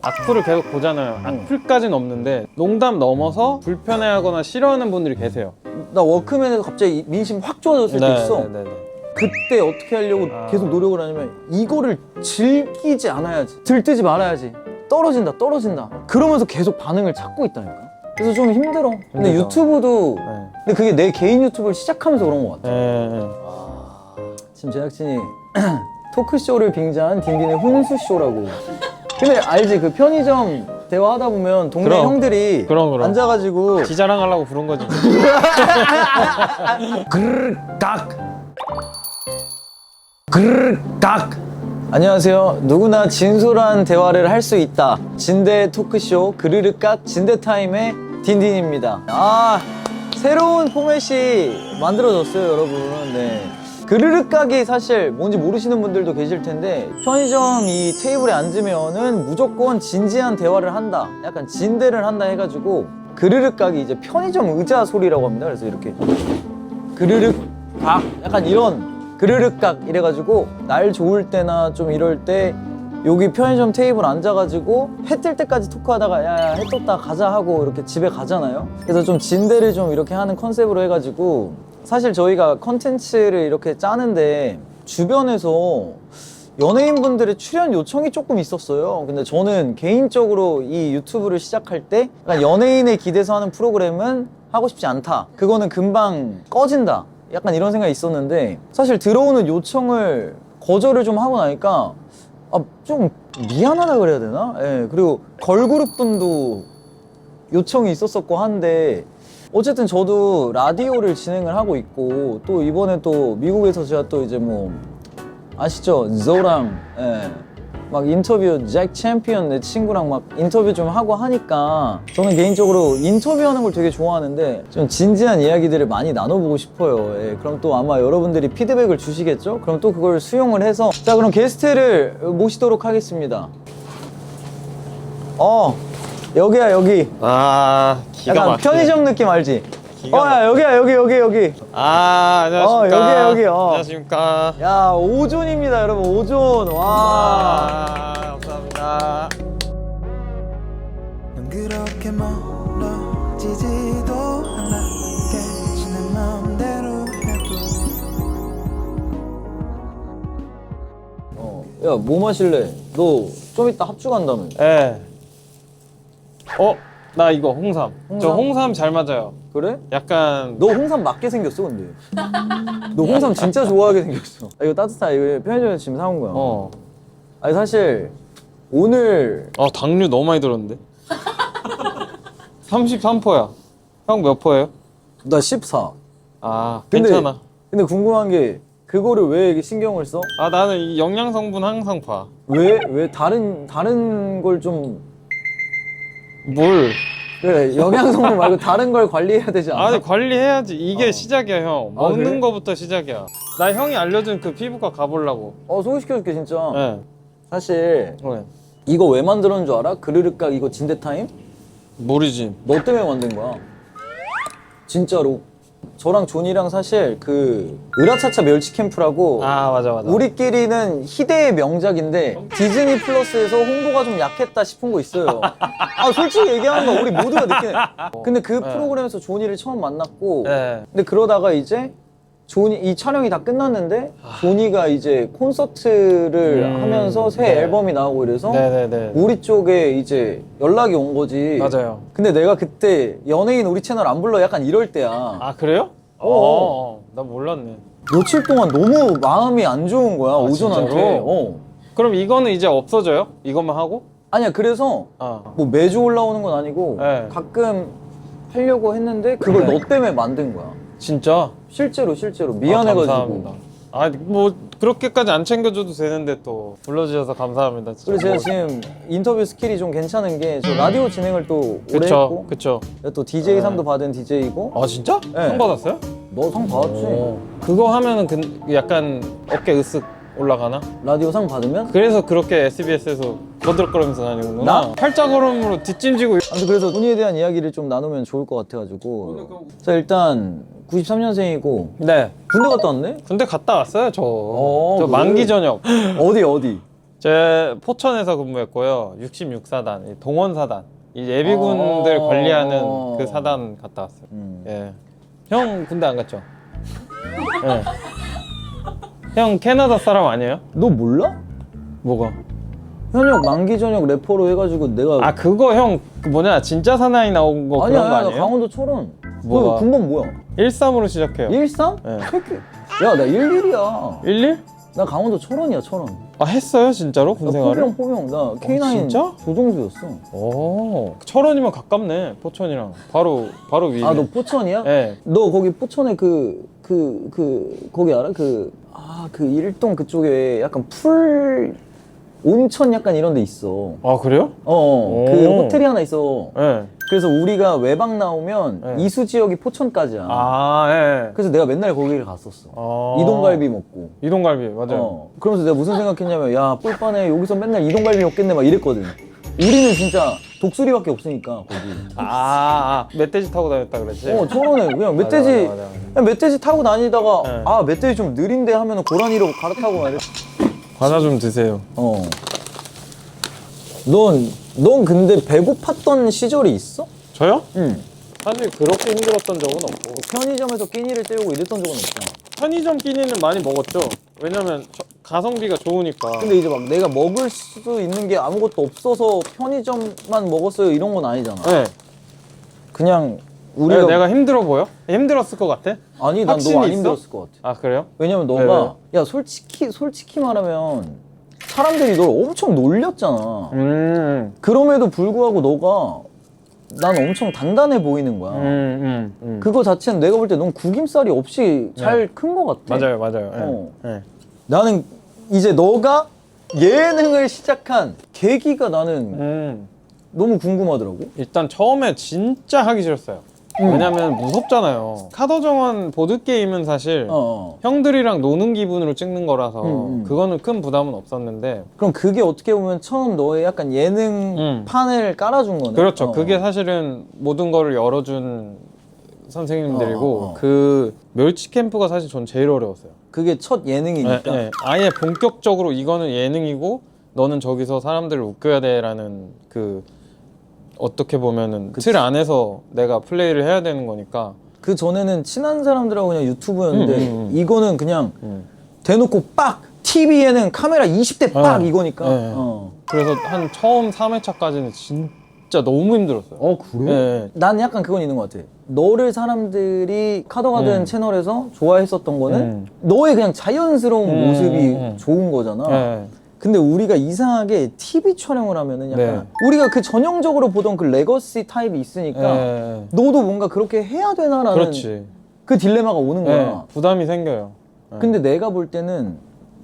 악플을 계속 보잖아요. 악플까지는 없는데 농담 넘어서 불편해하거나 싫어하는 분들이 계세요. 나 워크맨에서 갑자기 민심 확 좋아졌을 때 있어. 네네네. 그때 어떻게 하려고 계속 노력을 하냐면 이거를 즐기지 않아야지, 들뜨지 말아야지, 떨어진다 그러면서 계속 반응을 찾고 있다니까. 그래서 좀 힘들어. 근데 힘들죠. 유튜브도 네. 근데 그게 내 개인 유튜브를 시작하면서 그런 것 같아. 네. 지금 제작진이 토크쇼를 빙자한 딘딘의 훈수쇼라고. 근데 알지? 그 편의점 대화하다 보면 동네 그럼. 형들이 그럼. 앉아가지고 지자랑하려고 부른 거지. 딱 안녕하세요. 누구나 진솔한 대화를 할 수 있다. 진대 토크쇼 그르륵각 진대타임의 딘딘입니다. 새로운 포맷이 만들어졌어요, 여러분. 네. 그르륵각이 사실 뭔지 모르시는 분들도 계실 텐데 편의점 이 테이블에 앉으면은 무조건 진지한 대화를 한다, 약간 진대를 한다 해가지고 그르륵각이 이제 편의점 의자 소리라고 합니다. 그래서 이렇게 그르륵각 약간 이런 그르륵각 이래가지고 날 좋을 때나 좀 이럴 때 여기 편의점 테이블 앉아가지고 해 뜰 때까지 토크하다가 야 해 떴다 가자 하고 이렇게 집에 가잖아요. 그래서 좀 진대를 좀 이렇게 하는 컨셉으로 해가지고 사실 저희가 컨텐츠를 이렇게 짜는데 주변에서 연예인분들의 출연 요청이 조금 있었어요. 근데 저는 개인적으로 이 유튜브를 시작할 때 약간 연예인에 기대서 하는 프로그램은 하고 싶지 않다, 그거는 금방 꺼진다, 약간 이런 생각이 있었는데 사실 들어오는 요청을 거절을 좀 하고 나니까 좀 미안하다 그래야 되나? 예, 그리고 걸그룹 분도 요청이 있었었고 한데 어쨌든 저도 라디오를 진행을 하고 있고 또 이번에 또 미국에서 제가 또 이제 뭐 아시죠? 조랑 막 인터뷰 잭 챔피언 내 친구랑 막 인터뷰 좀 하고 하니까 저는 개인적으로 인터뷰하는 걸 되게 좋아하는데 좀 진지한 이야기들을 많이 나눠보고 싶어요. 그럼 또 아마 여러분들이 피드백을 주시겠죠? 그럼 또 그걸 수용을 해서 자, 그럼 게스트를 모시도록 하겠습니다. 여기야, 여기. 기가 약간 막히네. 편의점 느낌 알지? 기가 야, 여기야, 여기. 안녕하십니까. 여기. 안녕하십니까. 야, 오존입니다, 여러분. 오존. 와. 감사합니다. 넌 그렇게 멀어지지도 않아 깨진 내 맘대로 해도 야, 뭐 마실래? 너 좀 이따 합주 간다며. 예. 나 이거 홍삼. 저 홍삼 잘 맞아요. 그래? 약간 너 홍삼 맞게 생겼어, 근데. 너 홍삼 진짜 좋아하게 생겼어. 이거 따뜻하. 이거 편의점에서 지금 사온 거야. 아니, 사실 오늘 당류 너무 많이 들었는데. 33%야. 형 몇 %예요? 나 14. 괜찮아. 근데 궁금한 게 그거를 왜 신경을 써? 나는 이 영양 성분 항상 봐. 왜 다른 걸 좀 뭘? 그래, 영양성분 말고 다른 걸 관리해야 되지 않아? 근데 관리해야지. 이게 시작이야, 형. 먹는 그래? 거부터 시작이야. 나 형이 알려준 그 피부과 가보려고. 소개시켜줄게 진짜. 네. 사실 네. 이거 왜 만들었는 줄 알아? 그르륵각 이거 진대타임? 모르지. 너 때문에 만든 거야. 진짜로. 저랑 존이랑 사실 그 으라차차 멸치 캠프라고 맞아. 우리끼리는 희대의 명작인데 디즈니 플러스에서 홍보가 좀 약했다 싶은 거 있어요. 솔직히 얘기하는 거 우리 모두가 느끼네. 근데 그 프로그램에서 존이를 처음 만났고 네. 근데 그러다가 이제 이 촬영이 다 끝났는데 존이가 이제 콘서트를 하면서 새 앨범이 나오고 이래서 네네네. 우리 쪽에 이제 연락이 온 거지. 맞아요. 근데 내가 그때 연예인 우리 채널 안 불러 약간 이럴 때야. 그래요? 나 몰랐네. 며칠 동안 너무 마음이 안 좋은 거야, 오존한테. 진짜로? 그럼 이거는 이제 없어져요? 이것만 하고? 아니야, 그래서 뭐 매주 올라오는 건 아니고 네. 가끔 하려고 했는데 그걸 네. 너 때문에 만든 거야. 진짜? 실제로 미안해가지고. 감사합니다. 뭐 그렇게까지 안 챙겨줘도 되는데 또 불러주셔서 감사합니다. 진짜. 그리고 제가 지금 인터뷰 스킬이 좀 괜찮은 게 저 라디오 진행을 또 오래 했고 그쵸. 내가 또 DJ 상도 받은 DJ이고. 진짜? 네. 상 받았어요? 너 상 받았지? 그거 하면은 약간 어깨 으쓱 올라가나? 라디오 상 받으면? 그래서 그렇게 SBS에서 거들거리면서 다니는구나. 나? 팔자걸음으로 뒷짐지고. 아무튼 그래서 돈에 대한 이야기를 좀 나누면 좋을 것 같아가지고. 자, 일단 93년생이고 네. 군대 갔다 왔네? 군대 갔다 왔어요, 저 그래? 만기 전역. 어디? 제 포천에서 근무했고요. 66사단, 동원사단. 이 예비군들 관리하는 그 사단 갔다 왔어요. 예. 형 군대 안 갔죠? 예. 형 캐나다 사람 아니에요? 너 몰라? 뭐가? 현역 만기 전역 래퍼로 해가지고 내가 아 그거 형 그 뭐냐 진짜 사나이 나온 거 아니야, 그런 거 아니야, 나 아니에요? 강원도 철원. 뭐가? 너 군번 뭐야? 13으로 시작해요. 13? 네. 새끼. 야, 나 11이야. 11? 나 강원도 철원이야, 철원. 아 했어요 진짜로 나 군생활을? 포병. 나 K9 진짜? 조종수였어. 오 철원이면 가깝네 포천이랑 바로 위에. 아, 너 포천이야? 네. 너 거기 포천에 거기 알아? 그 일동 그쪽에 약간 온천 약간 이런 데 있어. 아 그래요? 그 오. 호텔이 하나 있어. 네. 그래서 우리가 외박 나오면 네. 이수 지역이 포천까지야. 아 예. 그래서 내가 맨날 거기를 갔었어. 아. 이동갈비 먹고. 이동갈비 맞아요. 그러면서 내가 무슨 생각했냐면, 야, 꿀빠네 여기서 맨날 이동갈비 먹겠네 막 이랬거든. 우리는 진짜 독수리밖에 없으니까 거기. 멧돼지 타고 다녔다 그랬지? 철원에 그냥 멧돼지 맞아, 맞아. 그냥 멧돼지 타고 다니다가 네. 아, 멧돼지 좀 느린데 하면은 고라니로 갈아타고 막 이랬. 과자 좀 드세요. 넌 근데 배고팠던 시절이 있어? 저요? 응. 사실 그렇게 힘들었던 적은 없고 편의점에서 끼니를 때우고 이랬던 적은 없잖아. 편의점 끼니는 많이 먹었죠. 왜냐면 가성비가 좋으니까. 근데 이제 막 내가 먹을 수 있는 게 아무것도 없어서 편의점만 먹었어요 이런 건 아니잖아. 네. 그냥 우리가 내가 힘들어 보여? 힘들었을 것 같아? 아니, 난 확신이 너 안 있어? 힘들었을 것 같아. 아 그래요? 왜냐면 너가 야, 솔직히 말하면 사람들이 널 엄청 놀렸잖아. 그럼에도 불구하고 너가 난 엄청 단단해 보이는 거야. 그거 자체는 내가 볼 때 넌 구김살이 없이 잘 큰 것 같아. 맞아요. 네. 나는 이제 너가 예능을 시작한 계기가 나는 너무 궁금하더라고. 일단 처음에 진짜 하기 싫었어요. 왜냐면 무섭잖아요. 카더정원 보드게임은 사실 형들이랑 노는 기분으로 찍는 거라서 그거는 큰 부담은 없었는데. 그럼 그게 어떻게 보면 처음 너의 약간 예능 판을 깔아준 거네. 그렇죠. 그게 사실은 모든 거를 열어준 선생님들이고 그 멸치 캠프가 사실 전 제일 어려웠어요. 그게 첫 예능이니까. 네. 아예 본격적으로 이거는 예능이고 너는 저기서 사람들을 웃겨야 돼라는 그 어떻게 보면은 틀 안에서 내가 플레이를 해야 되는 거니까. 그 전에는 친한 사람들하고 그냥 유튜브였는데 이거는 그냥 대놓고 빡! TV에는 카메라 20대 빡! 이거니까. 그래서 한 처음 3회차까지는 진짜 너무 힘들었어요. 그래? 네. 난 약간 그건 있는 것 같아. 너를 사람들이 카더가든 채널에서 좋아했었던 거는 너의 그냥 자연스러운 모습이 좋은 거잖아. 네. 근데 우리가 이상하게 TV 촬영을 하면은 약간 우리가 그 전형적으로 보던 그 레거시 타입이 있으니까 너도 뭔가 그렇게 해야 되나라는 그렇지. 그 딜레마가 오는 거야. 네. 부담이 생겨요. 근데 내가 볼 때는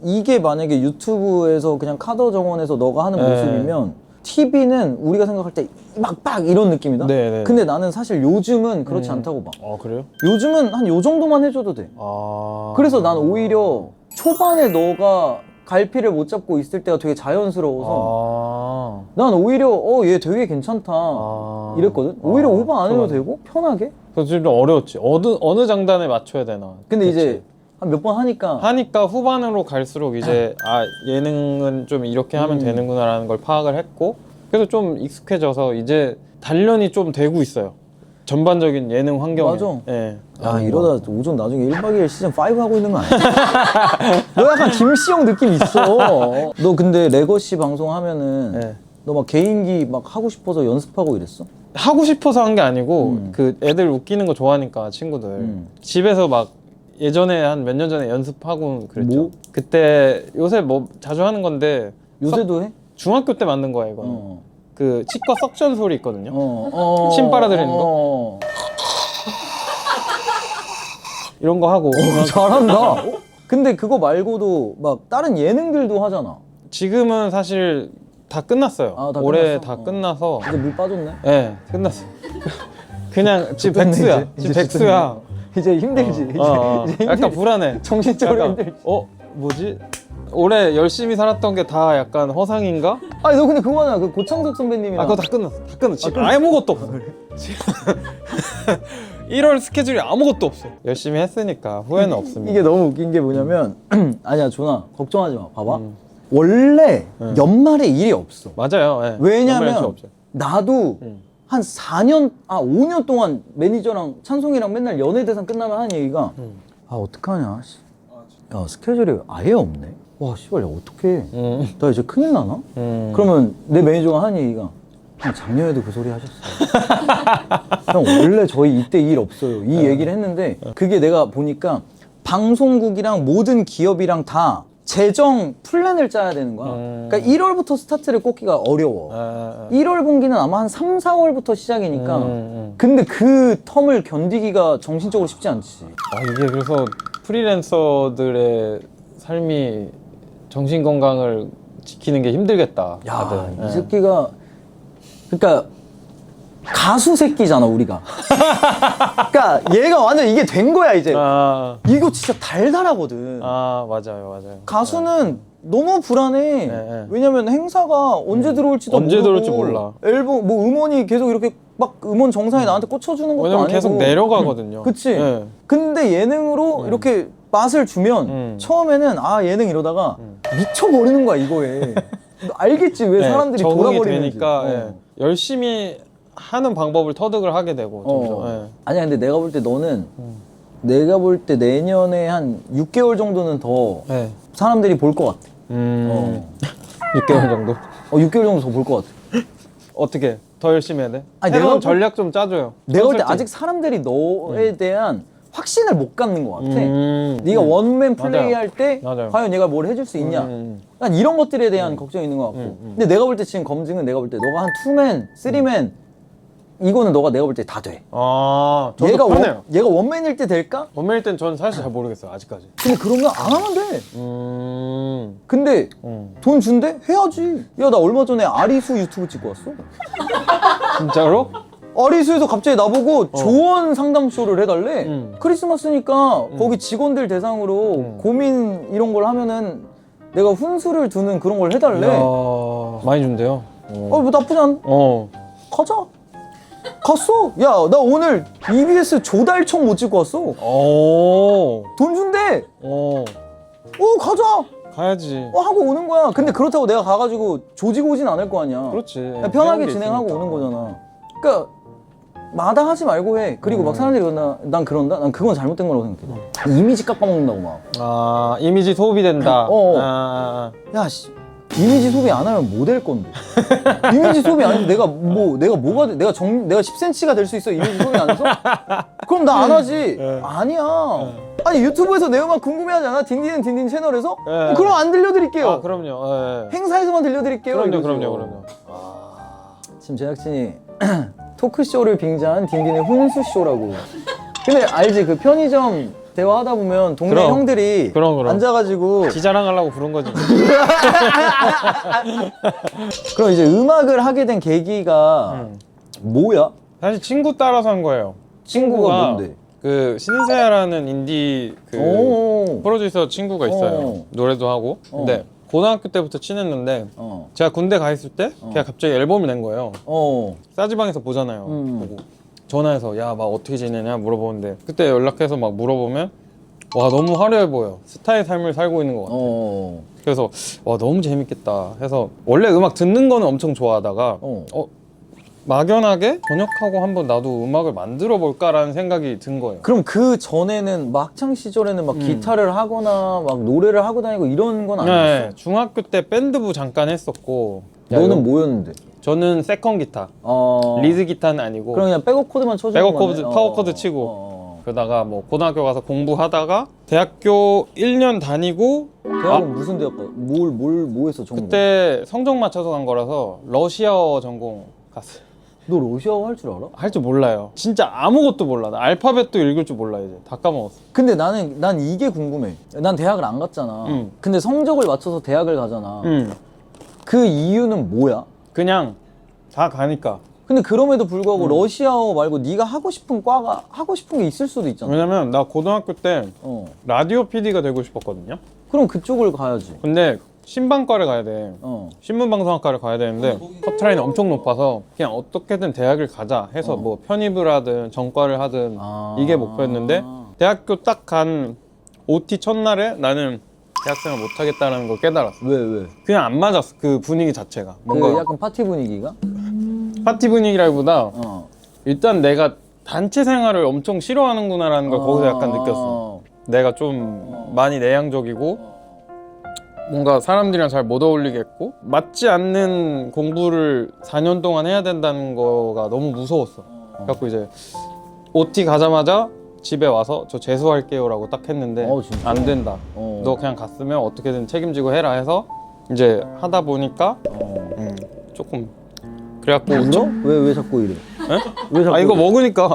이게 만약에 유튜브에서 그냥 카더 정원에서 너가 하는 모습이면 TV는 우리가 생각할 때 막 이런 느낌이다? 네. 근데 나는 사실 요즘은 그렇지 않다고 봐. 아 그래요? 요즘은 한 요 정도만 해줘도 돼. 아 그래서 난 오히려 초반에 너가 갈피를 못 잡고 있을 때가 되게 자연스러워서 난 오히려 얘 되게 괜찮다 이랬거든. 오히려 오버 안 해도 되고 편하게. 그래서 좀 어려웠지. 어느 장단에 맞춰야 되나. 근데 이제 한 몇 번 하니까 후반으로 갈수록 이제 예능은 좀 이렇게 하면 되는구나라는 걸 파악을 했고, 그래서 좀 익숙해져서 이제 단련이 좀 되고 있어요. 전반적인 예능 환경에. 맞아. 예. 야, 이러다 오전 나중에 1박 2일 시즌 5 하고 있는 거 아니야? 너 약간 김시영 느낌 있어. 너 근데 레거시 방송 하면은 네. 너 막 개인기 막 하고 싶어서 연습하고 이랬어? 하고 싶어서 한 게 아니고 그 애들 웃기는 거 좋아하니까 친구들 집에서 막 예전에 한 몇 년 전에 연습하고 그랬죠. 뭐? 그때 요새 뭐 자주 하는 건데 요새도 해? 중학교 때 만든 거야 이거는. 그 치과 석션 소리 있거든요. 침 침 빨아들이는 거? 이런 거 하고. 잘한다. 근데 그거 말고도 막 다른 예능들도 하잖아. 지금은 사실 다 끝났어요. 아, 다 올해 끝났어? 다 끝나서. 이제 물 빠졌네. 네, 끝났어. 그냥 지금 좋겠네, 백수야. 이제. 지금 이제 백수야. 이제 힘들지. 이제 힘들지. 약간 불안해. 정신적으로 약간, 힘들지. 뭐지? 올해 열심히 살았던 게 다 약간 허상인가? 아니 너 근데 그거 하나 그 고창석 선배님이랑 그거 다 끝났어. 다 끝났어. 지금 아무것도 없어. 지금 1월 스케줄이 아무것도 없어. 열심히 했으니까 후회는 없습니다. 이게 너무 웃긴 게 뭐냐면 아니야, 준아 걱정하지 마. 봐봐. 원래 연말에 일이 없어. 맞아요. 예. 연말 연초 왜냐면 없어요. 나도 한 5년 동안 매니저랑 찬송이랑 맨날 연예대상 끝나면 하는 얘기가 아 어떡하냐 씨. 야 스케줄이 아예 없네. 와 씨발 야 어떡해. 나 이제 큰일 나나? 그러면 내 매니저가 하는 얘기가 형 작년에도 그 소리 하셨어요. 형 원래 저희 이때 일 없어요. 이 얘기를 했는데 그게 내가 보니까 방송국이랑 모든 기업이랑 다 재정 플랜을 짜야 되는 거야. 그러니까 1월부터 스타트를 꽂기가 어려워. 1월 분기는 아마 한 3, 4월부터 시작이니까 근데 그 텀을 견디기가 정신적으로 쉽지 않지. 아, 이게 그래서 프리랜서들의 삶이 정신 건강을 지키는 게 힘들겠다. 야, 다들. 이 예. 새끼가 그러니까 가수 새끼잖아 우리가. 그러니까 얘가 완전 이게 된 거야 이제. 이거 진짜 달달하거든. 맞아요. 가수는 너무 불안해. 네. 왜냐면 행사가 언제 들어올지도 언제 모르고 들어올지 몰라. 앨범 뭐 음원이 계속 이렇게 막 음원 정상에 나한테 꽂혀주는 것도 왜냐면 아니고 계속 내려가거든요. 그치? 예. 근데 예능으로 이렇게 맛을 주면 처음에는 아 예능 이러다가 미쳐버리는 거야 이거에. 너 알겠지 왜 예, 사람들이 적응이 돌아버리는지. 되니까 예. 열심히 하는 방법을 터득을 하게 되고 점점. 예. 아니야 근데 내가 볼 때 너는 내가 볼 때 내년에 한 6개월 정도는 더 예. 사람들이 볼 것 같아. 6개월 정도. 6개월 정도 더 볼 것 같아. 어떻게 더 열심히 해야 돼? 아니, 새로운 내가 전략 좀 짜줘요. 내가 볼 때 솔직히. 아직 사람들이 너에 대한 확신을 못 갖는 것 같아. 음. 네가 원맨 플레이 맞아요. 할 때 맞아요. 과연 얘가 뭘 해줄 수 있냐. 난 이런 것들에 대한 걱정이 있는 것 같고. 근데 내가 볼 때 지금 검증은 내가 볼 때 너가 한 투맨, 쓰리맨 이거는 너가 내가 볼 때 다 돼. 저도 얘가 편해요. 얘가 원맨일 때 될까? 원맨일 땐 저는 사실 잘 모르겠어요 아직까지. 근데 그러면 안 하면 돼. 음. 근데 돈 준대? 해야지. 야 나 얼마 전에 아리수 유튜브 찍고 왔어. 진짜로? 아리수에서 갑자기 나보고 조언 상담쇼를 해달래. 크리스마스니까 거기 직원들 대상으로 고민 이런 걸 하면은 내가 훈수를 두는 그런 걸 해달래. 이야, 많이 준대요. 뭐 나쁘지 않. 가자. 갔어. 야 나 오늘 EBS 조달청 못 찍고 왔어. 돈 준대. 가자. 가야지. 하고 오는 거야. 근데 그렇다고 내가 가가지고 조지고 오진 않을 거 아니야. 그렇지. 그냥 편하게 진행하고 오는 거잖아. 그러니까 마다하지 말고 해. 그리고 막 사람들이 난 그런다? 난 그건 잘못된 거라고 생각해. 이미지 깎아먹는다고 막. 이미지 소비 된다. 야 씨. 이미지 소비 안 하면 뭐 될 건데? 이미지 소비 안 해서 내가 뭐가 돼? 내가 10cm가 될 수 있어? 이미지 소비 안 해서? 그럼 나 안 하지. 아니야. 아니 유튜브에서 내 음악 궁금해하지 않아? 딘딘은 딘딘 채널에서? 그럼 안 들려드릴게요. 그럼요. 행사에서만 들려드릴게요. 그럼요. 지금 제작진이 토크쇼를 빙자한 딘딘의 훈수쇼라고. 근데 알지? 그 편의점 대화하다 보면 동네 그럼. 형들이 그럼. 앉아가지고 지자랑하려고 부른 거지. 그럼 이제 음악을 하게 된 계기가 뭐야? 사실 친구 따라서 한 거예요. 친구가 뭔데? 그 신세아라는 인디 그 프로듀서 친구가 있어요. 노래도 하고. 근데 고등학교 때부터 친했는데 제가 군대 가 있을 때 걔가 갑자기 앨범을 낸 거예요. 싸지방에서 보잖아요. 보고 전화해서 야 막 어떻게 지내냐 물어보는데 그때 연락해서 막 물어보면 와 너무 화려해 보여. 스타의 삶을 살고 있는 것 같아. 그래서 와 너무 재밌겠다 해서 원래 음악 듣는 거는 엄청 좋아하다가 막연하게 번역하고 한번 나도 음악을 만들어 볼까라는 생각이 든 거예요. 그럼 그 전에는 막창 시절에는 막 기타를 하거나 막 노래를 하고 다니고 이런 건 아니었어? 네, 중학교 때 밴드부 잠깐 했었고. 너는 뭐였는데? 저는 세컨 기타, 리드 기타는 아니고 그럼 그냥 백업 코드만 쳐주는 백업 거네? 코드, 파워 코드 치고 그러다가 뭐 고등학교 가서 공부하다가 대학교 1년 다니고 대학은 무슨 대학 가? 뭐 했어 전공? 그때 성적 맞춰서 간 거라서 러시아어 전공 갔어요. 너 러시아어 할 줄 알아? 할 줄 몰라요. 진짜 아무것도 몰라. 나 알파벳도 읽을 줄 몰라 이제. 다 까먹었어. 근데 난 이게 궁금해. 난 대학을 안 갔잖아. 근데 성적을 맞춰서 대학을 가잖아. 그 이유는 뭐야? 그냥 다 가니까. 근데 그럼에도 불구하고 러시아어 말고 네가 하고 싶은 과가 하고 싶은 게 있을 수도 있잖아. 왜냐면 나 고등학교 때 라디오 PD가 되고 싶었거든요. 그럼 그쪽을 가야지. 근데 신방과를 가야 돼. 신문방송학과를 가야 되는데 커트라인이 엄청 높아서 그냥 어떻게든 대학을 가자 해서 뭐 편입을 하든 전과를 하든 이게 목표였는데 대학교 딱 간 OT 첫날에 나는 대학생을 못 하겠다는 걸 깨달았어. 왜? 그냥 안 맞았어. 그 분위기 자체가. 뭔가 그 약간 파티 분위기가? 파티 분위기라기보다 어. 일단 내가 단체 생활을 엄청 싫어하는구나라는 걸 거기서 약간 느꼈어. 내가 좀 많이 내향적이고 뭔가 사람들이랑 잘 못 어울리겠고 맞지 않는 공부를 4년 동안 해야 된다는 거가 너무 무서웠어. 그래갖고 이제 OT 가자마자 집에 와서 저 재수할게요 라고 딱 했는데 진짜? 안 된다. 너 그냥 갔으면 어떻게든 책임지고 해라 해서 이제 하다 보니까 조금 그래갖고 울어? 왜 자꾸 이래? 에? 왜 자꾸 이거 이래? 먹으니까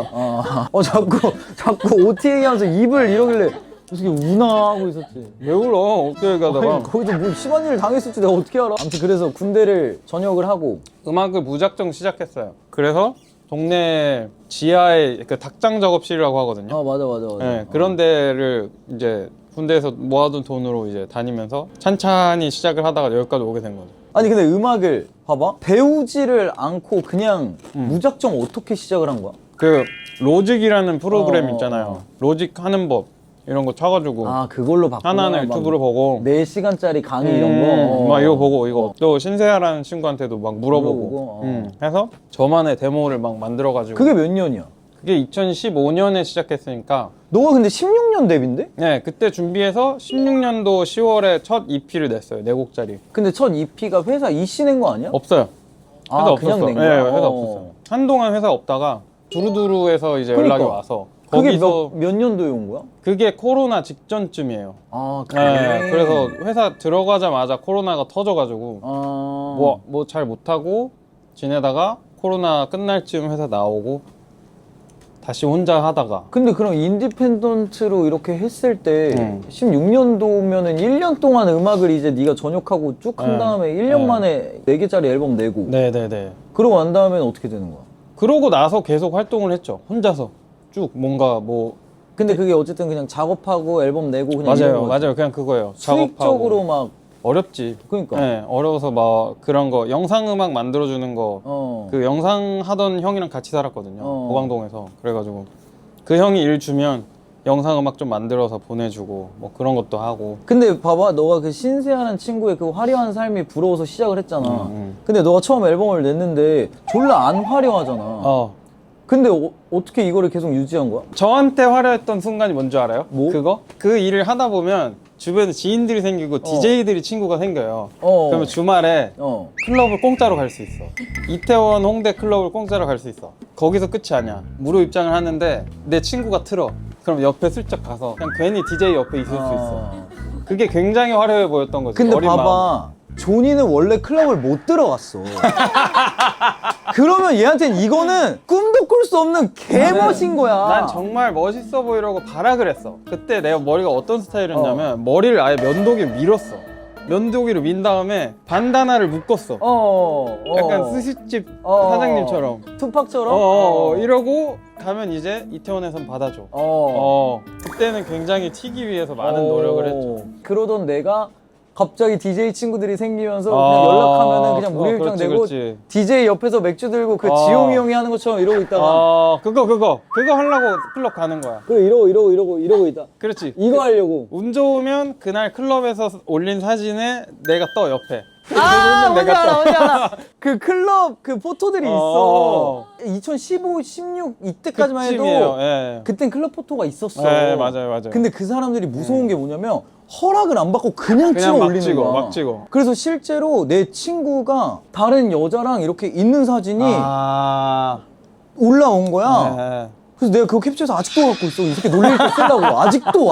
자꾸 OT 얘기하면서 입을 이러길래 어떻게 우나 하고 있었지. 왜 울어? 어떻게 가다가 아니, 거기서 뭐 심한 일을 당했을지 내가 어떻게 알아? 아무튼 그래서 군대를 전역을 하고 음악을 무작정 시작했어요. 그래서 동네 지하에 그 닭장 작업실이라고 하거든요. 맞아. 네, 그런 데를 이제 군대에서 모아둔 돈으로 이제 다니면서 찬찬히 시작을 하다가 여기까지 오게 된 거죠. 아니 근데 음악을 봐봐 배우지를 않고 그냥 무작정 어떻게 시작을 한 거야? 그 로직이라는 프로그램 어. 있잖아요. 로직 하는 법 이런 거 쳐가지고 그걸로 바꾸나? 하나하나 유튜브로 보고 4시간짜리 강의 이런 거? 막 이거 보고 이거 또 신세아라는 친구한테도 막 물어보고 해서 저만의 데모를 막 만들어가지고 그게 몇 년이야? 그게 2015년에 시작했으니까 너가 근데 16년 데뷔인데? 네 그때 준비해서 16년도 10월에 첫 EP를 냈어요. 4곡짜리. 근데 첫 EP가 회사 이씨 낸 거 아니야? 없어요. 회사 그냥 없었어. 낸 거야? 네, 회사 없었어요. 한동안 회사 없다가 두루두루에서 이제 그러니까. 연락이 와서 그게 거기서 몇 년도에 온 거야? 그게 코로나 직전쯤이에요. 그래? 네, 그래서 회사 들어가자마자 코로나가 터져가지고 뭐 잘 못하고 지내다가 코로나 끝날 쯤 회사 나오고 다시 혼자 하다가 근데 그럼 인디펜던트로 이렇게 했을 때 16년도면은 1년 동안 음악을 이제 네가 전역하고 쭉 한 다음에 1년 만에 4개짜리 앨범 내고 네네네. 그러고 난 다음에는 어떻게 되는 거야? 그러고 나서 계속 활동을 했죠. 혼자서 쭉 뭔가 뭐 근데 그게 어쨌든 그냥 작업하고 앨범 내고 그냥 이런 거지? 맞아요 그냥 그거예요. 수익적으로 작업하고 막 어렵지. 그러니까 네, 어려워서 막 그런 거 영상 음악 만들어주는 거 그 영상 하던 형이랑 같이 살았거든요. 보강동에서. 그래가지고 그 형이 일 주면 영상 음악 좀 만들어서 보내주고 뭐 그런 것도 하고. 근데 봐봐 너가 그 신세하는 친구의 그 화려한 삶이 부러워서 시작을 했잖아. 근데 너가 처음 앨범을 냈는데 졸라 안 화려하잖아. 근데 어떻게 이거를 계속 유지한 거야? 저한테 화려했던 순간이 뭔지 알아요? 뭐? 그거? 그 일을 하다 보면 주변에 지인들이 생기고 DJ들이 친구가 생겨요. 그러면 주말에 클럽을 공짜로 갈 수 있어. 이태원 홍대 클럽을 공짜로 갈 수 있어. 거기서 끝이 아니야. 무료 입장을 하는데 내 친구가 틀어. 그럼 옆에 슬쩍 가서 그냥 괜히 DJ 옆에 있을 수 있어. 그게 굉장히 화려해 보였던 거지. 근데 어린 봐봐 마음. 조니는 원래 클럽을 못 들어갔어. 그러면 얘한테는 이거는 꿈도 꿀 수 없는 개멋인 거야. 난 정말 멋있어 보이려고 발악을 했어. 그때 내가 머리가 어떤 스타일이었냐면 머리를 아예 면도기를 밀었어. 면도기를 민 다음에 반다나를 묶었어. 약간 스시집 사장님처럼. 투팍처럼? 이러고 가면 이제 이태원에선 받아줘. 그때는 굉장히 튀기 위해서 많은 노력을 했죠. 그러던 내가 갑자기 DJ 친구들이 생기면서 그냥 연락하면은 그냥 무료 입장 그렇지, 내고 그렇지. DJ 옆에서 맥주 들고 그 지용이 형이 하는 것처럼 이러고 있다가 그거 하려고 클럽 가는 거야. 그래 이러고 있다. 그렇지. 이거 하려고. 운 좋으면 그날 클럽에서 올린 사진에 내가 떠 옆에. 뭔지 알아. 그 클럽 그 포토들이 있어. 2015, 16 이때까지만 해도 그쯤이에요. 예. 그땐 클럽 포토가 있었어. 네, 맞아요. 근데 그 사람들이 무서운 게 뭐냐면 허락을 안 받고 그냥 찍어 막 올리는 찍어, 거야. 막 찍어. 그래서 실제로 내 친구가 다른 여자랑 이렇게 있는 사진이 올라온 거야. 네. 그래서 내가 그거 캡처해서 아직도 갖고 있어. 이 새끼 놀릴 때 쓰려고. 아직도.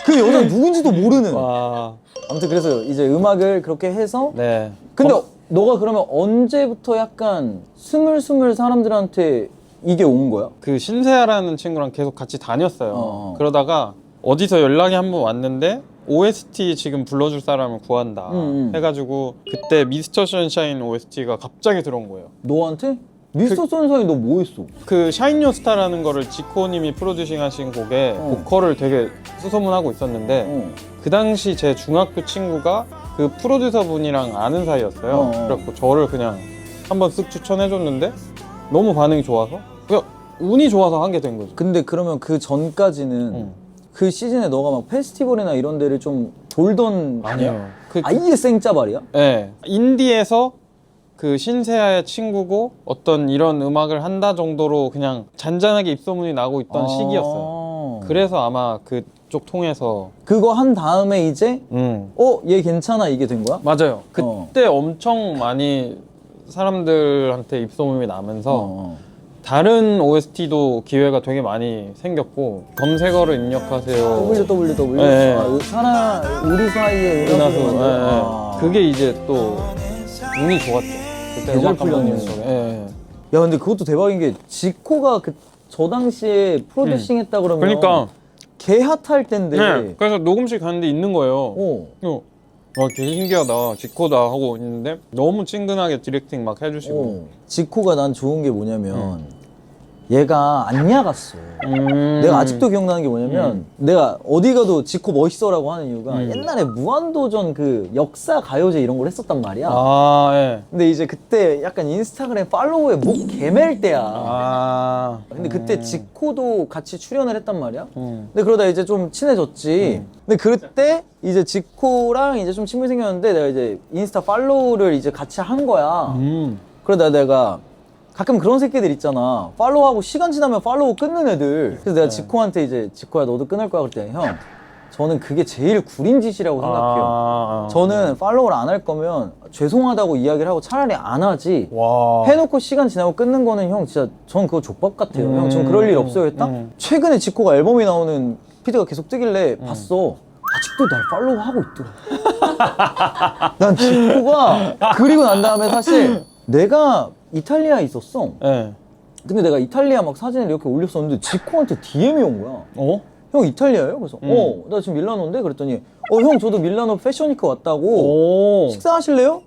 그 여자 누군지도 모르는. 아무튼 그래서 이제 음악을 그렇게 해서. 네. 근데 너가 그러면 언제부터 약간 스물스물 사람들한테 이게 온 거야? 그 신세아라는 친구랑 계속 같이 다녔어요. 그러다가 어디서 연락이 한 번 왔는데 OST 지금 불러줄 사람을 구한다 해가지고 그때 미스터 선샤인 OST가 갑자기 들어온 거예요. 너한테? 미스터 선샤인 너 뭐 했어? 그 샤인 요 스타라는 거를 지코님이 프로듀싱 하신 곡에 보컬을 되게 수소문하고 있었는데 그 당시 제 중학교 친구가 그 프로듀서 분이랑 아는 사이였어요. 그래갖고 저를 그냥 한번 쓱 추천해줬는데 너무 반응이 좋아서 그냥 운이 좋아서 하게 된 거죠. 근데 그러면 그 전까지는 그 시즌에 너가 막 페스티벌이나 이런 데를 좀 돌던 아니에요. 아예 생짜발이야? 네. 인디에서 그 신세아의 친구고 어떤 이런 음악을 한다 정도로 그냥 잔잔하게 입소문이 나고 있던 시기였어요. 그래서 아마 그쪽 통해서 그거 한 다음에 이제 얘 괜찮아 이게 된 거야? 맞아요. 그때 엄청 많이 사람들한테 입소문이 나면서 다른 OST도 기회가 되게 많이 생겼고 검색어를 입력하세요. www. 네. 우리 사이에 은하수. 은하수. 그게 이제 또 운이 좋았죠. 그때 계절 음악 감독님 풀렸네. 쪽에. 예. 야 근데 그것도 대박인 게 지코가 저 당시에 프로듀싱 했다 그러면 그러니까. 개 핫할 텐데. 네. 그래서 녹음실 갔는데 있는 거예요. 어. 되게 신기하다. 지코다 하고 있는데 너무 친근하게 디렉팅 막 해주시고. 지코가 난 좋은 게 뭐냐면 얘가 안 야갔어. 내가 아직도 기억나는 게 뭐냐면 내가 어디 가도 지코 멋있어라고 하는 이유가 옛날에 무한도전 그 역사 가요제 이런 걸 했었단 말이야. 아, 예. 근데 이제 그때 약간 인스타그램 팔로우에 목 개맬 때야. 아. 근데 그때 지코도 같이 출연을 했단 말이야. 근데 그러다 이제 좀 친해졌지. 근데 그때 이제 지코랑 이제 좀 친분이 생겼는데 내가 이제 인스타 팔로우를 이제 같이 한 거야. 그러다 내가 가끔 그런 새끼들 있잖아. 팔로우하고 시간 지나면 팔로우 끊는 애들. 그래서 내가 지코한테 이제 지코야 너도 끊을 거야 그랬더니 형 저는 그게 제일 구린 짓이라고 생각해요. 저는 팔로우를 안 할 거면 죄송하다고 이야기를 하고 차라리 안 하지. 와. 해놓고 시간 지나고 끊는 거는 형 진짜 전 그거 족밥 같아요. 형 전 그럴 일 없어요 했다? 최근에 지코가 앨범이 나오는 피드가 계속 뜨길래 봤어. 아직도 날 팔로우 하고 있더라. 난 지코가 그리고 난 다음에 사실 내가 이탈리아에 있었어. 예. 근데 내가 이탈리아 막 사진을 이렇게 올렸었는데 지코한테 DM이 온 거야. 어? 형 이탈리아예요? 그래서 나 지금 밀라노인데 그랬더니 형 저도 밀라노 패션위크 왔다고 오. 식사하실래요?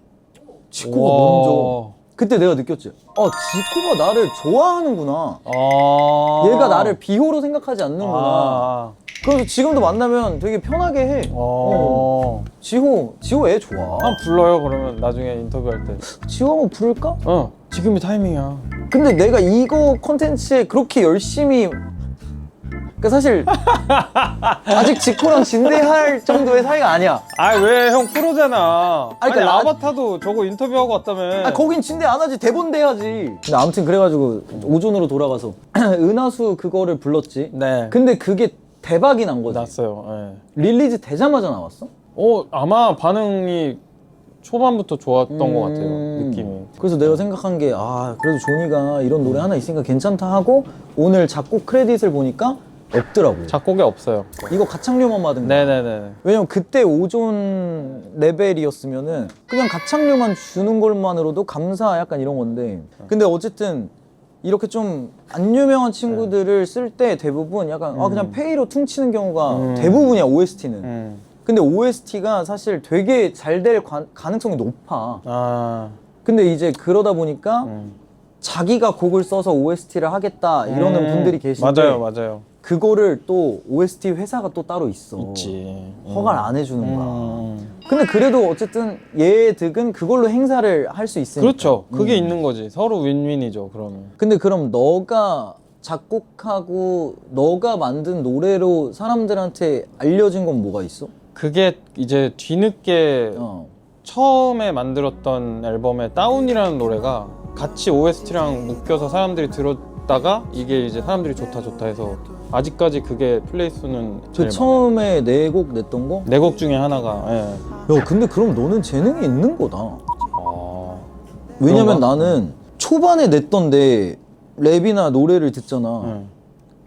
지코가 와. 먼저. 그때 내가 느꼈지. 지코가 나를 좋아하는구나. 아. 얘가 나를 비호로 생각하지 않는구나. 아. 그래서 지금도 만나면 되게 편하게 해. 지호 애 좋아. 한번 불러요, 그러면 나중에 인터뷰할 때. 지호 한번 부를까? 지금이 타이밍이야. 근데 내가 이거 콘텐츠에 그렇게 열심히 그러니까 사실 아직 지코랑 진대할 정도의 사이가 아니야. 아, 왜 형 프로잖아. 아니, 그러니까 아바타도 저거 인터뷰하고 왔다며. 거긴 진대 안 하지. 대본 대야지. 근데 아무튼 그래가지고 오존으로 돌아가서 은하수 그거를 불렀지. 네. 근데 그게 대박이 난 거지. 났어요. 예. 릴리즈 되자마자 나왔어? 아마 반응이 초반부터 좋았던 것 같아요. 느낌이. 그래서 내가 생각한 게 그래도 조니가 이런 노래 하나 있으니까 괜찮다 하고 오늘 작곡 크레딧을 보니까 없더라고. 작곡이 없어요. 이거 가창료만 받은 거야. 네네네. 왜냐면 그때 오존 레벨이었으면은 그냥 가창료만 주는 것만으로도 감사 약간 이런 건데 근데 어쨌든 이렇게 좀 안 유명한 친구들을 쓸 때 대부분 약간 그냥 페이로 퉁치는 경우가 대부분이야 OST는. 근데 OST가 사실 되게 잘 될 가능성이 높아. 근데 이제 그러다 보니까 자기가 곡을 써서 OST를 하겠다 이러는 분들이 계신데 맞아요. 그거를 또 OST 회사가 또 따로 있어. 있지. 허가를 안 해주는 거야. 근데 그래도 어쨌든 얘 득은 그걸로 행사를 할 수 있으니까. 그렇죠. 그게 있는 거지. 서로 윈윈이죠, 그러면. 근데 그럼 너가 작곡하고 너가 만든 노래로 사람들한테 알려진 건 뭐가 있어? 그게 이제 뒤늦게 처음에 만들었던 앨범에 다운이라는 노래가 같이 OST랑 묶여서 사람들이 들었다가 이게 이제 사람들이 좋다 해서 아직까지 그게 플레이 수는 제일 처음에 4곡 냈던 거? 4곡 중에 하나가. 예. 야 근데 그럼 너는 재능이 있는 거다. 그런가? 왜냐면 나는 초반에 냈던데 랩이나 노래를 듣잖아.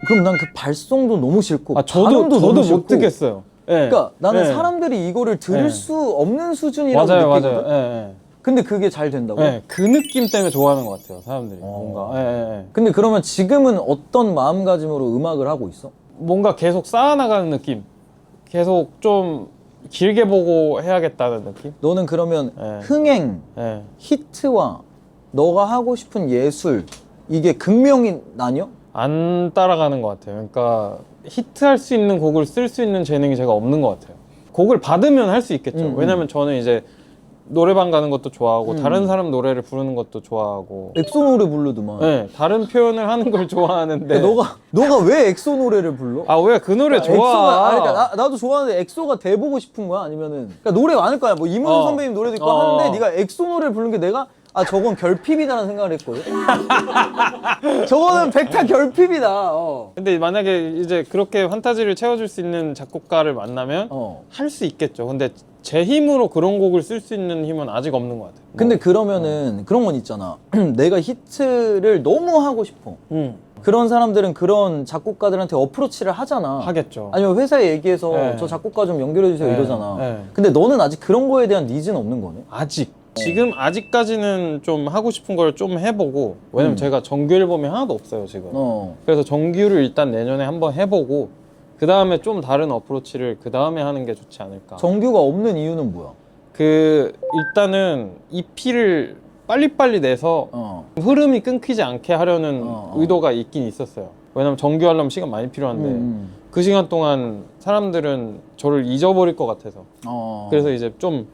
그럼 난 그 발성도 너무 싫고 저도 너무 싫고. 못 듣겠어요. 예. 그러니까 나는 예. 사람들이 이거를 들을 예. 수 없는 수준이라고 맞아요. 느끼거든. 예. 근데 그게 잘 된다고? 예. 그 느낌 때문에 좋아하는 것 같아요, 사람들이. 뭔가. 예. 근데 그러면 지금은 어떤 마음가짐으로 음악을 하고 있어? 뭔가 계속 쌓아나가는 느낌. 계속 좀 길게 보고 해야겠다는 느낌. 너는 그러면 예. 흥행, 예. 히트와 너가 하고 싶은 예술 이게 극명히 나뉘어? 안 따라가는 것 같아요. 그러니까 히트할 수 있는 곡을 쓸 수 있는 재능이 제가 없는 것 같아요. 곡을 받으면 할 수 있겠죠. 왜냐면 저는 이제 노래방 가는 것도 좋아하고 다른 사람 노래를 부르는 것도 좋아하고 엑소 노래 부르더만. 네, 다른 표현을 하는 걸 좋아하는데 그러니까 너가 왜 엑소 노래를 불러? 아 왜 그 노래 좋아? 엑소가, 아니, 그러니까 나도 좋아하는데 엑소가 돼보고 싶은 거야? 아니면은 그러니까 노래 많을 거야. 뭐 이문세 선배님 노래도 있고 하는데 네가 엑소 노래를 부르는 게 내가 저건 결핍이다라는 생각을 했거든. 저거는 백타 결핍이다. 근데 만약에 이제 그렇게 판타지를 채워줄 수 있는 작곡가를 만나면 어. 할 수 있겠죠. 근데 제 힘으로 그런 곡을 쓸 수 있는 힘은 아직 없는 것 같아요. 근데 그러면은 그런 건 있잖아. 내가 히트를 너무 하고 싶어. 그런 사람들은 그런 작곡가들한테 어프로치를 하잖아. 하겠죠. 아니면 회사에 얘기해서 네. 저 작곡가 좀 연결해 주세요 네. 이러잖아. 네. 근데 너는 아직 그런 거에 대한 니즈는 없는 거네. 아직 지금 아직까지는 좀 하고 싶은 걸 좀 해보고 왜냐면 제가 정규 앨범이 하나도 없어요 지금. 그래서 그래서 정규를 일단 내년에 한번 해보고 그 다음에 좀 다른 어프로치를 그 다음에 하는 게 좋지 않을까. 정규가 없는 이유는 뭐야? 그 일단은 EP를 빨리빨리 내서 흐름이 끊기지 않게 하려는 의도가 있긴 있었어요. 왜냐면 정규 하려면 시간 많이 필요한데 그 시간 동안 사람들은 저를 잊어버릴 것 같아서 그래서 이제 좀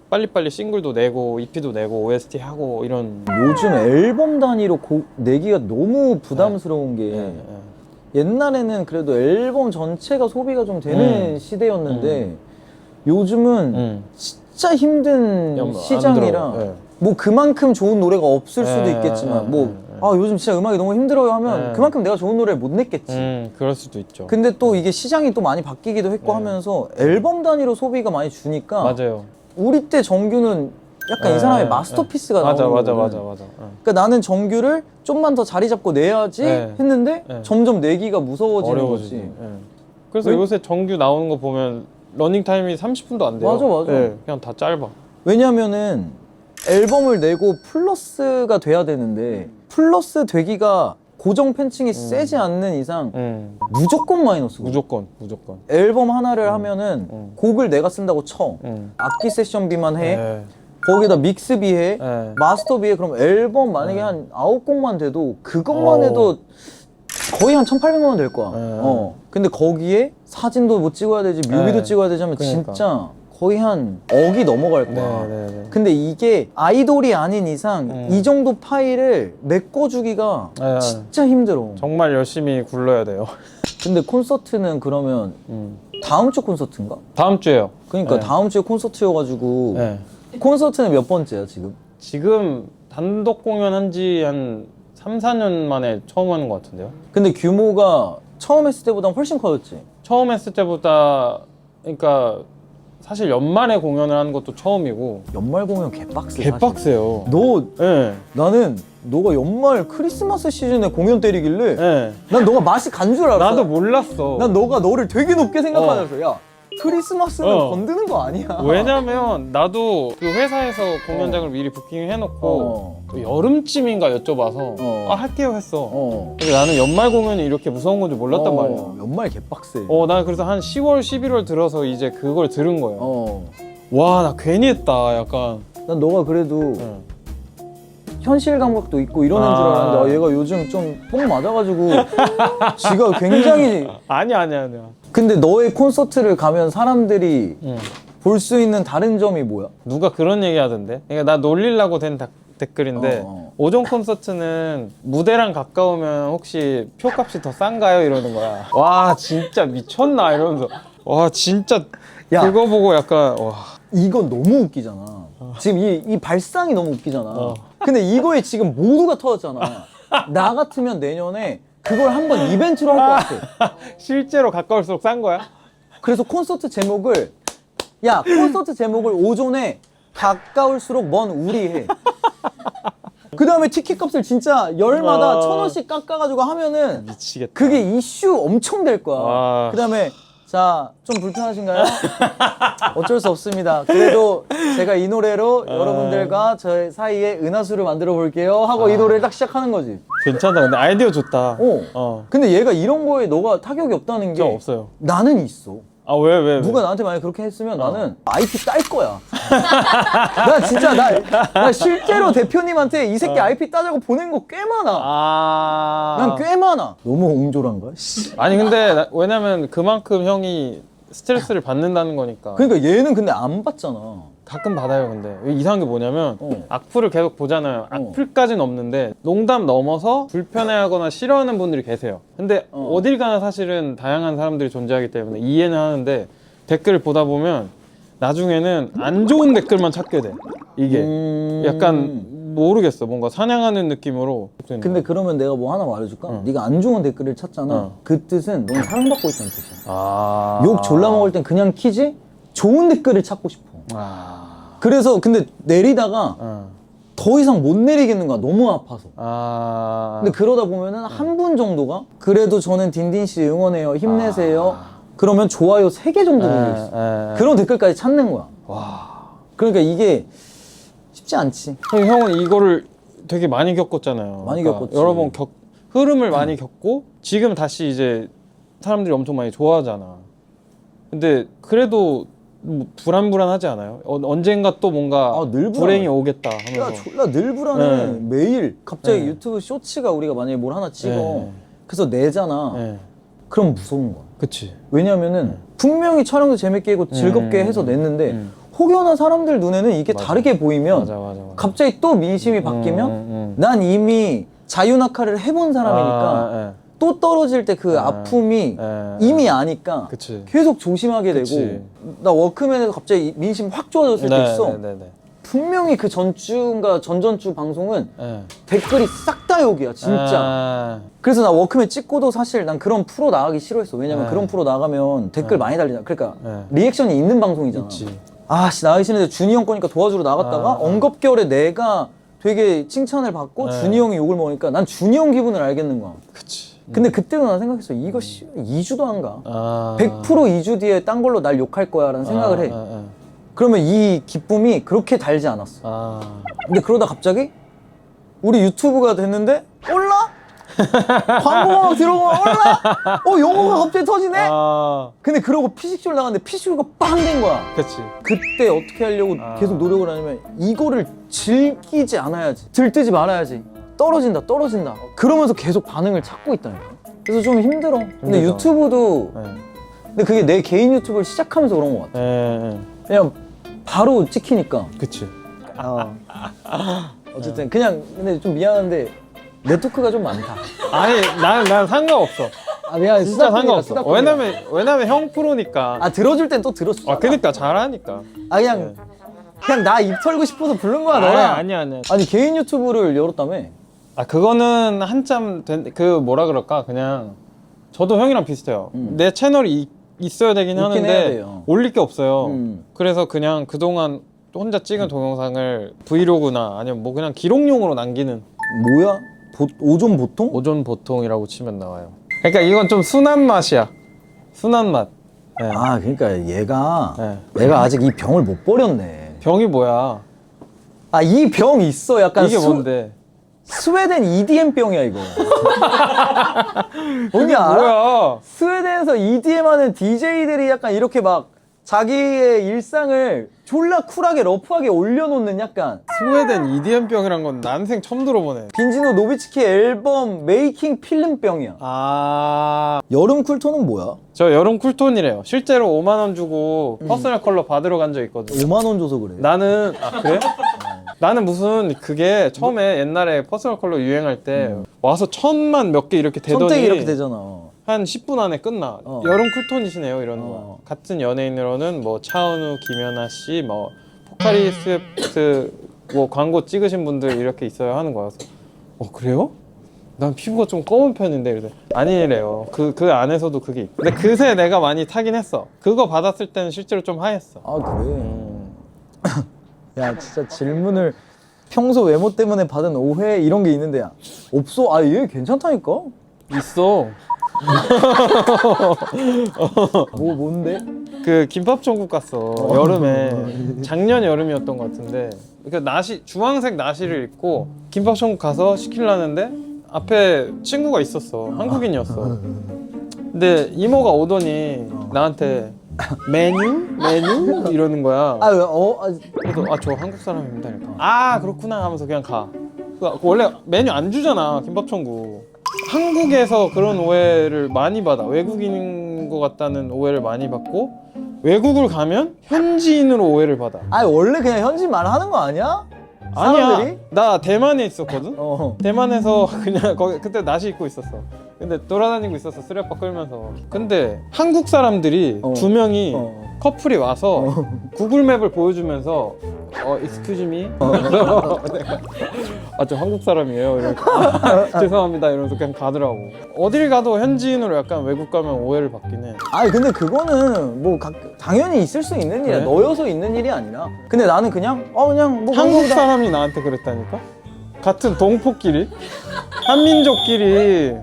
빨리빨리 싱글도 내고 EP도 내고 OST 하고 이런. 요즘 앨범 단위로 곡 내기가 너무 부담스러운 게 옛날에는 그래도 앨범 전체가 소비가 좀 되는 시대였는데 요즘은 진짜 힘든 안 시장이라 들어요. 뭐 그만큼 좋은 노래가 없을 수도 있겠지만 요즘 진짜 음악이 너무 힘들어요 하면 그만큼 내가 좋은 노래를 못 냈겠지. 그럴 수도 있죠. 근데 또 이게 시장이 또 많이 바뀌기도 했고 하면서 앨범 단위로 소비가 많이 주니까 맞아요. 우리 때 정규는 약간 이 사람의 마스터피스가 나오는 맞아. 그러니까 나는 정규를 좀만 더 자리 잡고 내야지 했는데 점점 내기가 무서워지는 어려워지지. 거지. 그래서 요새 정규 나오는 거 보면 러닝 타임이 30분도 안 돼요. 맞아. 그냥 다 짧아. 왜냐면은 앨범을 내고 플러스가 돼야 되는데 플러스 되기가 고정 팬층이 세지 않는 이상 무조건 마이너스고. 무조건. 앨범 하나를 하면은 곡을 내가 쓴다고 쳐. 악기 세션비만 해. 거기다 믹스비 해. 마스터비 해. 그럼 앨범 만약에 한 9곡만 돼도 그것만 해도 거의 한 1,800만 원 될 거야. 근데 거기에 사진도 뭐 찍어야 되지, 뮤비도 찍어야 되지 하면 그러니까. 진짜 거의 한 억이 넘어갈 거야. 근데 이게 아이돌이 아닌 이상 이 정도 파일을 메꿔주기가 진짜 힘들어. 정말 열심히 굴러야 돼요. 근데 콘서트는 그러면 다음 주 콘서트인가? 다음 주에요. 그러니까 다음 주에 콘서트여가지고 콘서트는 몇 번째야 지금? 지금 단독 공연한 지 한 3, 4년 만에 처음 하는 것 같은데요. 근데 규모가 처음 했을 때보다 훨씬 커졌지? 처음 했을 때보다 그러니까 사실 연말에 공연을 하는 것도 처음이고. 연말 공연 개빡세. 개빡세요. 나는 너가 연말 크리스마스 시즌에 공연 때리길래 난 너가 맛이 간 줄 알았어. 나도 몰랐어. 난 너가 너를 되게 높게 생각하면서 야 크리스마스는 건드는 거 아니야. 왜냐면 나도 그 회사에서 공연장을 미리 부킹해놓고 또 여름쯤인가 여쭤봐서 할게요 했어. 근데 나는 연말 공연이 이렇게 무서운 건지 몰랐단 말이야. 연말 개빡세. 난 그래서 한 10월, 11월 들어서 이제 그걸 들은 거예요. 와, 나 괜히 했다 약간. 난 너가 그래도 현실 감각도 있고 이러는 줄 알았는데 얘가 요즘 좀 뽕 맞아가지고 지가 굉장히 아니야. 근데 너의 콘서트를 가면 사람들이 볼 수 있는 다른 점이 뭐야? 누가 그런 얘기 하던데? 그러니까 나 놀리려고 된 댓글인데 오전 콘서트는 무대랑 가까우면 혹시 표값이 더 싼가요? 이러는 거야. 와 진짜 미쳤나? 이러면서 와 진짜 그거 보고 약간 와 이건 너무 웃기잖아. 지금 이 발상이 너무 웃기잖아. 근데 이거에 지금 모두가 터졌잖아. 나 같으면 내년에 그걸 한번 이벤트로 할 것 같아. 실제로 가까울수록 싼 거야? 그래서 콘서트 제목을 오존에 가까울수록 먼 우리 해. 그 다음에 티켓 값을 진짜 열마다 1,000원씩 깎아가지고 하면은 미치겠다. 그게 이슈 엄청 될 거야. 와. 그 다음에 자, 좀 불편하신가요? 어쩔 수 없습니다. 그래도 제가 이 노래로 여러분들과 저의 사이에 은하수를 만들어 볼게요 하고 이 노래를 딱 시작하는 거지. 괜찮다. 근데 아이디어 좋다. 근데 얘가 이런 거에 너가 타격이 없다는 게 없어요. 나는 있어. 왜? 누가 나한테 만약에 그렇게 했으면 나는 IP 딸 거야. 나 진짜 나 실제로 대표님한테 이 새끼 IP 따자고 보낸 거 꽤 많아. 난 꽤 많아. 너무 옹졸한가? 아니 근데 왜냐면 그만큼 형이 스트레스를 받는다는 거니까. 그러니까 얘는 근데 안 받잖아. 가끔 받아요. 근데 이상한 게 뭐냐면 어. 악플을 계속 보잖아요. 악플까지는 없는데 농담 넘어서 불편해하거나 싫어하는 분들이 계세요. 근데 어딜 가나 사실은 다양한 사람들이 존재하기 때문에 이해는 하는데 댓글을 보다 보면 나중에는 안 좋은 댓글만 찾게 돼. 이게 약간 모르겠어. 뭔가 사냥하는 느낌으로. 근데 그러면 내가 뭐 하나 말해줄까? 네가 안 좋은 댓글을 찾잖아. 그 뜻은 넌 사랑받고 있다는 뜻이야. 욕 졸라 먹을 땐 그냥 키지? 좋은 댓글을 찾고 싶어. 그래서 근데 내리다가 더 이상 못 내리겠는 거야. 너무 아파서. 근데 그러다 보면은 한 분 정도가 그래도 저는 딘딘 씨 응원해요. 힘내세요. 그러면 좋아요 3개 정도 눌려있어. 그런 댓글까지 찾는 거야. 그러니까 이게 쉽지 않지. 형은 이거를 되게 많이 겪었잖아요. 많이 그러니까 겪었지. 여러 번 흐름을 많이 겪고 지금 다시 이제 사람들이 엄청 많이 좋아하잖아. 근데 그래도 뭐 불안불안하지 않아요? 언젠가 또 뭔가 늘 불행이 오겠다 야 하면서. 졸라 늘 불안해. 네. 매일 갑자기 네. 유튜브 쇼츠가 우리가 만약에 뭘 하나 찍어. 네. 그래서 내잖아. 네. 그럼 무서운 거야. 그치. 왜냐면은 분명히 촬영도 재밌게 하고 즐겁게 해서 냈는데 혹여나 사람들 눈에는 이게 다르게 보이면 맞아. 갑자기 또 민심이 바뀌면 난 이미 자유낙하를 해본 사람이니까 또 떨어질 때 그 아픔이 이미 아니까 그치. 계속 조심하게 그치. 되고 나 워크맨에서 갑자기 민심 확 좋아졌을 때 있어. 분명히 그 전주인가 전전주 방송은 댓글이 싹 다 욕이야 진짜. 그래서 나 워크맨 찍고도 사실 난 그런 프로 나가기 싫어했어. 왜냐면 그런 프로 나가면 댓글 많이 달리잖아. 그러니까 리액션이 있는 방송이잖아. 아씨 나가기 싫은데 준이 형 거니까 도와주러 나갔다가 엉겁결에 내가 되게 칭찬을 받고 준이 형이 욕을 먹으니까 난 준이 형 기분을 알겠는 거야. 그치. 근데 그때도 난 생각했어. 이거 2주도 안 가. 100% 2주 뒤에 딴 걸로 날 욕할 거야 라는 생각을 해. 그러면 이 기쁨이 그렇게 달지 않았어. 근데 그러다 갑자기 우리 유튜브가 됐는데 올라? 광고가 막 들어오면 올라? 영어가 갑자기 터지네? 근데 그러고 피식쇼를 나갔는데 피식쇼가 빵 된 거야. 그치. 그때 어떻게 하려고 계속 노력을 하냐면 이거를 즐기지 않아야지. 들뜨지 말아야지. 떨어진다. 그러면서 계속 반응을 찾고 있다니까. 그래서 좀 힘들어. 근데 유튜브도 근데 그게 내 개인 유튜브를 시작하면서 그런 것 같아. 그냥 바로 찍히니까. 그치. 어쨌든 그냥 근데 좀 미안한데 네트워크가 좀 많다. 아니 난 상관없어. 미안. 진짜 상관없어. 왜냐면 형 프로니까. 들어줄 땐 또 들어주잖아. 그니까 잘하니까. 그냥 나 입 털고 싶어서 부른 거야 너랑. 아니야. 아니 개인 유튜브를 열었다며. 그거는 한참 뭐라 그럴까 그냥 저도 형이랑 비슷해요. 내 채널이 있어야 되긴 있긴 해야 하는데 돼요. 올릴 게 없어요. 그래서 그냥 그동안 혼자 찍은 동영상을 브이로그나 아니면 뭐 그냥 기록용으로 남기는. 뭐야? 오존 보통? 오존 보통이라고 치면 나와요. 그러니까 이건 좀 순한 맛이야. 순한 맛. 네. 그러니까 얘가 아직 이 병을 못 버렸네. 병이 뭐야? 이 병 있어. 약간 이게 뭔데? 스웨덴 EDM 병이야 이거. 뭔지 알아? 뭐야? 스웨덴에서 EDM 하는 DJ들이 약간 이렇게 막 자기의 일상을 졸라 쿨하게 러프하게 올려놓는 약간 스웨덴 EDM병이란 건 난생 처음 들어보네. 빈지노 노비츠키 앨범 메이킹 필름병이야. 여름 쿨톤은 뭐야? 저 여름 쿨톤이래요. 실제로 5만 원 주고 퍼스널 컬러 받으러 간 적 있거든. 5만 원 줘서 그래. 나는 그래? 나는 무슨 그게 처음에 옛날에 퍼스널 컬러 유행할 때 와서 1000만 몇 개 이렇게 되더니 선택이 이렇게 되잖아. 한 10분 안에 끝나. 여름 쿨톤이시네요 이러는 거야. 같은 연예인으로는 뭐 차은우, 김연아 씨, 뭐 포카리 스웨프트 뭐 광고 찍으신 분들 이렇게 있어요 하는 거야. 그래서 그래요? 난 피부가 좀 검은 편인데 그래서 아니래요. 그 안에서도 그게 있고. 근데 그새 내가 많이 타긴 했어. 그거 받았을 때는 실제로 좀 하였어. 그래. 야 진짜 질문을 평소 외모 때문에 받은 오해 이런 게 있는데 없어. 얘 괜찮다니까. 있어. 뭔데? 그 김밥 천국 갔어. 여름에 작년 여름이었던 것 같은데 그 주황색 나시를 입고 김밥 천국 가서 시키려는데 앞에 친구가 있었어. 한국인이었어. 근데 이모가 오더니 나한테 메뉴? 이러는 거야. 그래서 저 한국 사람입니다. 이러니까 그렇구나 하면서 그냥 가. 원래 메뉴 안 주잖아 김밥 천국. 한국에서 그런 오해를 많이 받아. 외국인인 것 같다는 오해를 많이 받고 외국을 가면 현지인으로 오해를 받아. 아니 원래 그냥 현지 말하는 거 아니야? 아니야. 사람들이? 나 대만에 있었거든. 어. 대만에서 그냥 거기 그때 나시 입고 있었어. 근데 돌아다니고 있었어. 쓰레빠 끌면서. 근데 한국 사람들이 어. 두 명이 어. 커플이 와서 구글맵을 보여주면서 excuse me. 그래서 내가 저 한국 사람이에요. 이러니까 죄송합니다. 이러면서 그냥 가더라고. 어딜 가도 현지인으로 약간 외국 가면 오해를 받긴 해. 아니 근데 그거는 뭐 당연히 있을 수 있는 일이야. 그래? 너여서 있는 일이 아니라. 근데 나는 그냥 그냥 뭐 한국 그런 거다. 사람이 나한테 그랬다니까? 같은 동포끼리? 한민족끼리.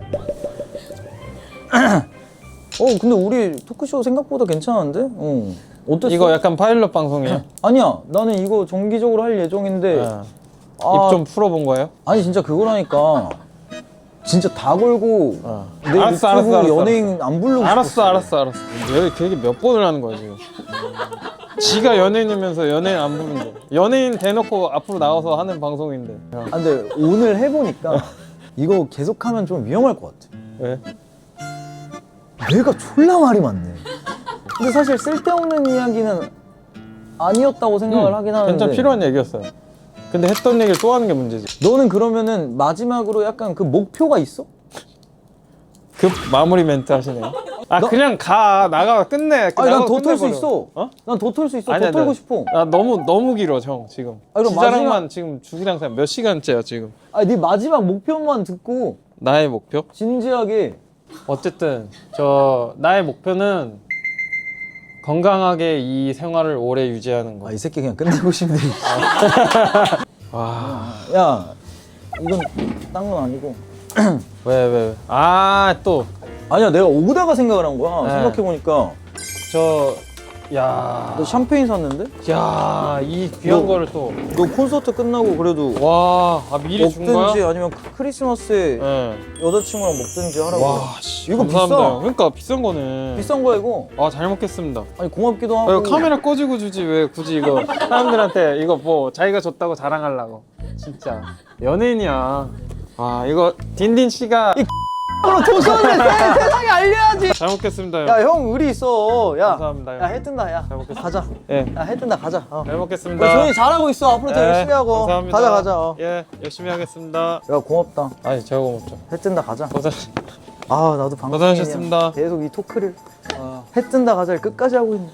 근데 우리 토크쇼 생각보다 괜찮은데? 어땠어? 이거 약간 파일럿 방송이에요? 아니야. 나는 이거 정기적으로 할 예정인데. 입 좀 풀어본 거예요? 아니 진짜 그거라니까. 진짜 다 걸고 내 알았어, 유튜브 알았어. 연예인 안 부르고 싶었어. 알았어. 내가 그 얘기 몇 번을 하는 거야 지금. 지가 연예인이면서 연예인 안 부른대. 연예인 대놓고 앞으로 나와서 하는 방송인데. 아, 근데 오늘 해보니까 이거 계속하면 좀 위험할 것 같아. 왜? 내가 졸라 말이 많네. 근데 사실 쓸데없는 이야기는 아니었다고 생각을 하긴 하는데. 진짜 필요한 얘기였어요. 근데 했던 얘기를 또 하는 게 문제지. 너는 그러면은 마지막으로 약간 그 목표가 있어? 급 마무리 멘트 하시네요. 그냥 나가 끝내. 아니 난 나가고 더 털 수 끝내버려. 있어. 어? 난 더 털 수 있어. 아니야, 더 털고 나- 싶어. 나 너무 길어 형 지금. 그럼 지자랑만 지금 죽이랑 살 몇 시간째야 지금. 아니 네 마지막 목표만 듣고 나의 목표? 진지하게. 어쨌든 나의 목표는 건강하게 이 생활을 오래 유지하는 거. 이 새끼 그냥 끝내고 싶네. 와. 야 이건 딴 건 아니고. 왜? 또. 아니야 내가 오다가 생각을 한 거야. 네. 생각해보니까 야. 너 샴페인 샀는데? 야, 이 귀한 너- 거를 또. 너 콘서트 끝나고 그래도 와, 미리 준 거야? 먹든지 아니면 크리스마스에 네. 여자친구랑 먹든지 하라고. 와, 씨. 이거 감사합니다. 비싸. 형. 그러니까 비싼 거네. 비싼 거야 이거. 잘 먹겠습니다. 아니 고맙기도 하고. 이거 카메라 꺼지고 주지 왜 굳이 이거 사람들한테 이거 뭐 자기가 줬다고 자랑하려고. 진짜 연예인이야. 이거 딘딘 씨가 도전을 세상에 알려야지. 잘 먹겠습니다. 형. 야 형 의리 있어. 야. 감사합니다. 야 해 뜬다 야. 잘 먹겠습니다. 가자. 예. 야 해 뜬다 가자. 잘 우리 먹겠습니다. 조용히 잘하고 있어. 앞으로 더 예, 열심히 하고. 감사합니다. 가자. 예, 열심히 하겠습니다. 야 고맙다. 제가 고맙죠. 해 뜬다 가자. 고생. 나도 방송인이야. 고생하셨습니다. 계속 이 토크를 해 뜬다 가자를 끝까지 하고 있네.